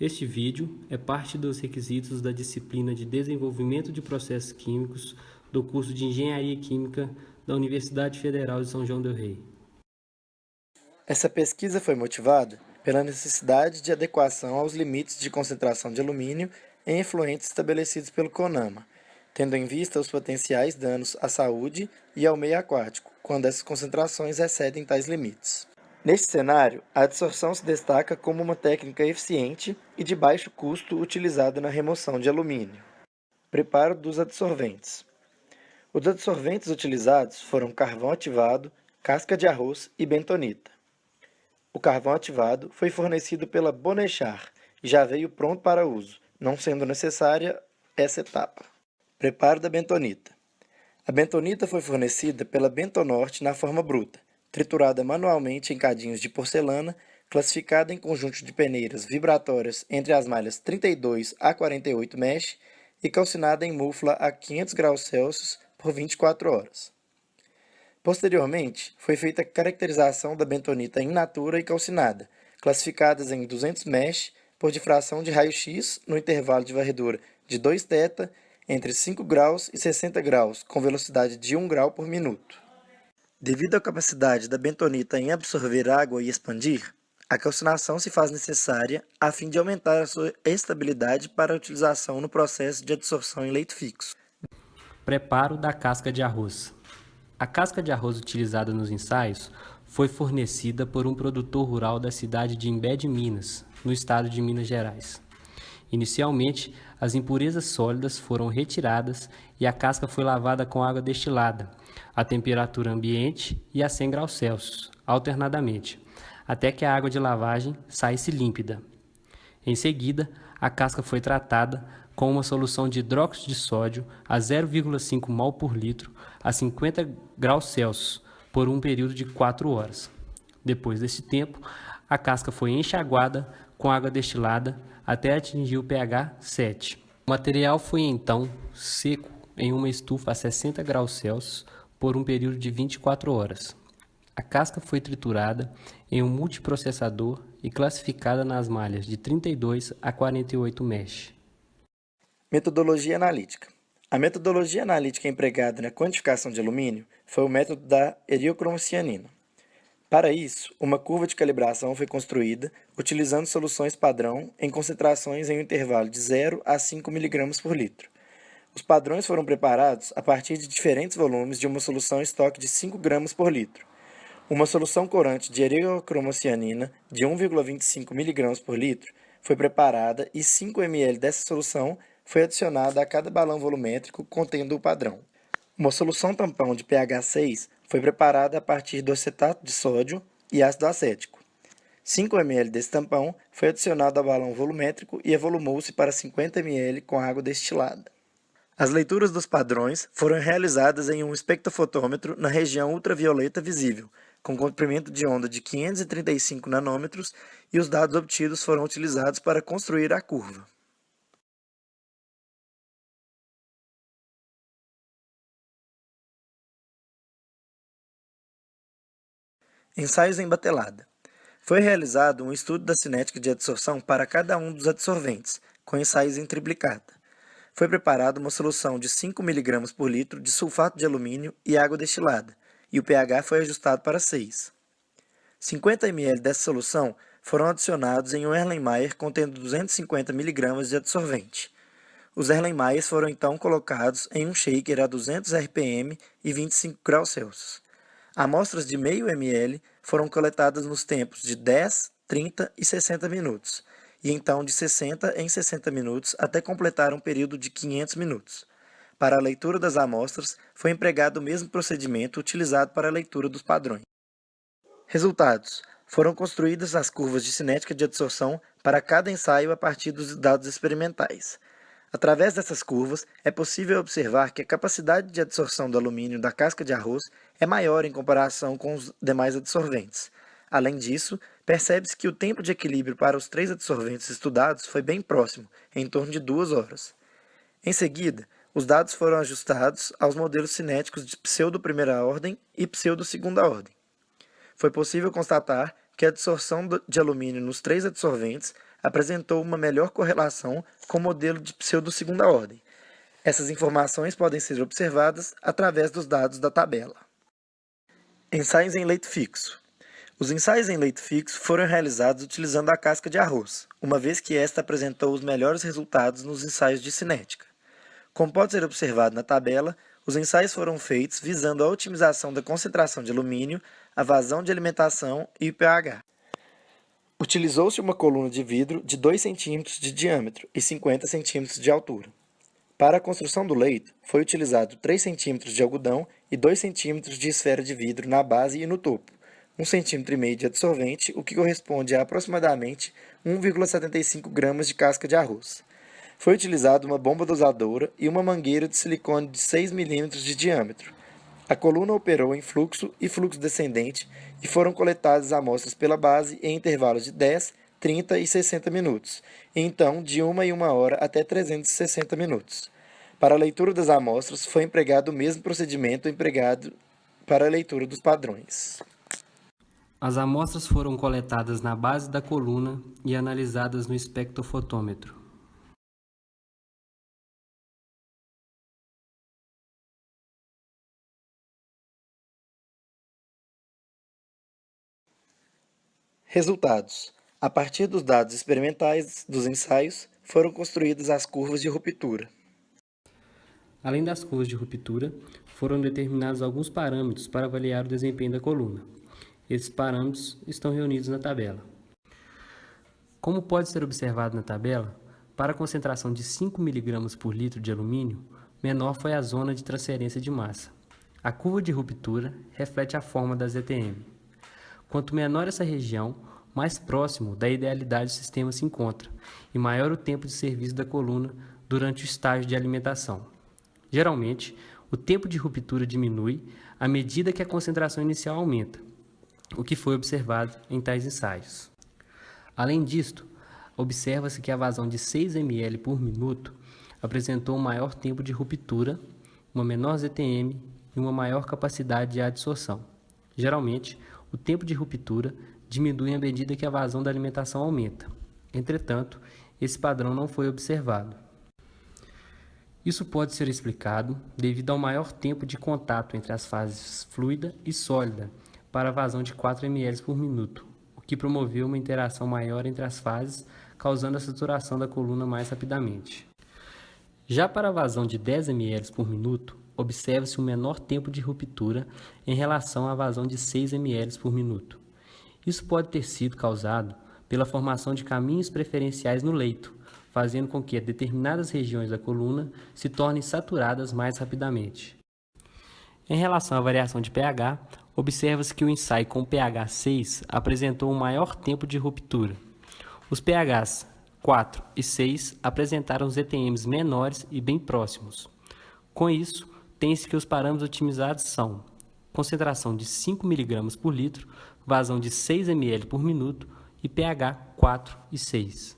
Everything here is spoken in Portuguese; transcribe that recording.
Este vídeo é parte dos requisitos da disciplina de Desenvolvimento de Processos Químicos do curso de Engenharia Química da Universidade Federal de São João del Rei. Essa pesquisa foi motivada pela necessidade de adequação aos limites de concentração de alumínio em efluentes estabelecidos pelo CONAMA, tendo em vista os potenciais danos à saúde e ao meio aquático, quando essas concentrações excedem tais limites. Neste cenário, a adsorção se destaca como uma técnica eficiente e de baixo custo utilizada na remoção de alumínio. Preparo dos adsorventes. Os adsorventes utilizados foram carvão ativado, casca de arroz e bentonita. O carvão ativado foi fornecido pela Bonechar e já veio pronto para uso, não sendo necessária essa etapa. Preparo da bentonita. A bentonita foi fornecida pela Bentonorte na forma bruta, triturada manualmente em cadinhos de porcelana, classificada em conjunto de peneiras vibratórias entre as malhas 32 a 48 mesh e calcinada em mufla a 500 graus Celsius por 24 horas. Posteriormente, foi feita a caracterização da bentonita in natura e calcinada, classificadas em 200 mesh por difração de raio-x no intervalo de varredura de 2 θ entre 5 graus e 60 graus, com velocidade de 1 grau por minuto. Devido à capacidade da bentonita em absorver água e expandir, a calcinação se faz necessária a fim de aumentar a sua estabilidade para a utilização no processo de adsorção em leito fixo. Preparo da casca de arroz. A casca de arroz utilizada nos ensaios foi fornecida por um produtor rural da cidade de Imbé de Minas, no estado de Minas Gerais. Inicialmente, as impurezas sólidas foram retiradas e a casca foi lavada com água destilada, a temperatura ambiente e a 100 graus Celsius, alternadamente, até que a água de lavagem saísse límpida. Em seguida, a casca foi tratada com uma solução de hidróxido de sódio a 0,5 mol por litro a 50 graus Celsius por um período de 4 horas. Depois desse tempo, a casca foi enxaguada com água destilada até atingir o pH 7. O material foi então seco em uma estufa a 60 graus Celsius por um período de 24 horas. A casca foi triturada em um multiprocessador e classificada nas malhas de 32 a 48 mesh. Metodologia analítica. A metodologia analítica empregada na quantificação de alumínio foi o método da eriocromocianina. Para isso, uma curva de calibração foi construída utilizando soluções padrão em concentrações em um intervalo de 0 a 5 mg por litro. Os padrões foram preparados a partir de diferentes volumes de uma solução estoque de 5 gramas por litro. Uma solução corante de eriocromocianina de 1,25 mg por litro foi preparada e 5 ml dessa solução foi adicionada a cada balão volumétrico contendo o padrão. Uma solução tampão de pH 6 foi preparada a partir do acetato de sódio e ácido acético. 5 ml desse tampão foi adicionado ao balão volumétrico e evolumou-se para 50 ml com água destilada. As leituras dos padrões foram realizadas em um espectrofotômetro na região ultravioleta visível, com comprimento de onda de 535 nanômetros, e os dados obtidos foram utilizados para construir a curva. Ensaios em batelada. Foi realizado um estudo da cinética de adsorção para cada um dos adsorventes, com ensaios em triplicata. Foi preparada uma solução de 5 mg por litro de sulfato de alumínio e água destilada, e o pH foi ajustado para 6. 50 ml dessa solução foram adicionados em um Erlenmeyer contendo 250 mg de adsorvente. Os Erlenmeyers foram então colocados em um shaker a 200 RPM e 25 graus Celsius. Amostras de meio ml foram coletadas nos tempos de 10, 30 e 60 minutos, e então de 60 em 60 minutos até completar um período de 500 minutos. Para a leitura das amostras, foi empregado o mesmo procedimento utilizado para a leitura dos padrões. Resultados. Foram construídas as curvas de cinética de adsorção para cada ensaio a partir dos dados experimentais. Através dessas curvas, é possível observar que a capacidade de adsorção do alumínio da casca de arroz é maior em comparação com os demais adsorventes. Além disso, percebe-se que o tempo de equilíbrio para os 3 adsorventes estudados foi bem próximo, em torno de 2 horas. Em seguida, os dados foram ajustados aos modelos cinéticos de pseudo-primeira ordem e pseudo-segunda ordem. Foi possível constatar que a adsorção de alumínio nos 3 adsorventes apresentou uma melhor correlação com o modelo de pseudo-segunda ordem. Essas informações podem ser observadas através dos dados da tabela. Ensaios em leito fixo. Os ensaios em leito fixo foram realizados utilizando a casca de arroz, uma vez que esta apresentou os melhores resultados nos ensaios de cinética. Como pode ser observado na tabela, os ensaios foram feitos visando a otimização da concentração de alumínio, a vazão de alimentação e o pH. Utilizou-se uma coluna de vidro de 2 cm de diâmetro e 50 cm de altura. Para a construção do leito, foi utilizado 3 cm de algodão e 2 cm de esfera de vidro na base e no topo, 1,5 cm de adsorvente, o que corresponde a aproximadamente 1,75 gramas de casca de arroz. Foi utilizada uma bomba dosadora e uma mangueira de silicone de 6 mm de diâmetro. A coluna operou em fluxo e fluxo descendente e foram coletadas amostras pela base em intervalos de 10, 30 e 60 minutos, e então de 1 em 1 hora até 360 minutos. Para a leitura das amostras, foi empregado o mesmo procedimento empregado para a leitura dos padrões. As amostras foram coletadas na base da coluna e analisadas no espectrofotômetro. Resultados. A partir dos dados experimentais dos ensaios, foram construídas as curvas de ruptura. Além das curvas de ruptura, foram determinados alguns parâmetros para avaliar o desempenho da coluna. Esses parâmetros estão reunidos na tabela. Como pode ser observado na tabela, para a concentração de 5 mg por litro de alumínio, menor foi a zona de transferência de massa. A curva de ruptura reflete a forma da ZTM. Quanto menor essa região, mais próximo da idealidade do sistema se encontra, e maior o tempo de serviço da coluna durante o estágio de alimentação. Geralmente, o tempo de ruptura diminui à medida que a concentração inicial aumenta, o que foi observado em tais ensaios. Além disto, observa-se que a vazão de 6 ml por minuto apresentou um maior tempo de ruptura, uma menor ZTM e uma maior capacidade de adsorção. Geralmente, o tempo de ruptura diminui à medida que a vazão da alimentação aumenta. Entretanto, esse padrão não foi observado. Isso pode ser explicado devido ao maior tempo de contato entre as fases fluida e sólida para a vazão de 4 ml por minuto, o que promoveu uma interação maior entre as fases, causando a saturação da coluna mais rapidamente. Já para a vazão de 10 ml por minuto, observa-se um menor tempo de ruptura em relação à vazão de 6 ml por minuto. Isso pode ter sido causado pela formação de caminhos preferenciais no leito, fazendo com que determinadas regiões da coluna se tornem saturadas mais rapidamente. Em relação à variação de pH, observa-se que o ensaio com pH 6 apresentou um maior tempo de ruptura. Os pHs 4 e 6 apresentaram ZTMs menores e bem próximos. Com isso, tem-se que os parâmetros otimizados são concentração de 5 mg por litro, vazão de 6 ml por minuto e pH 4 e 6.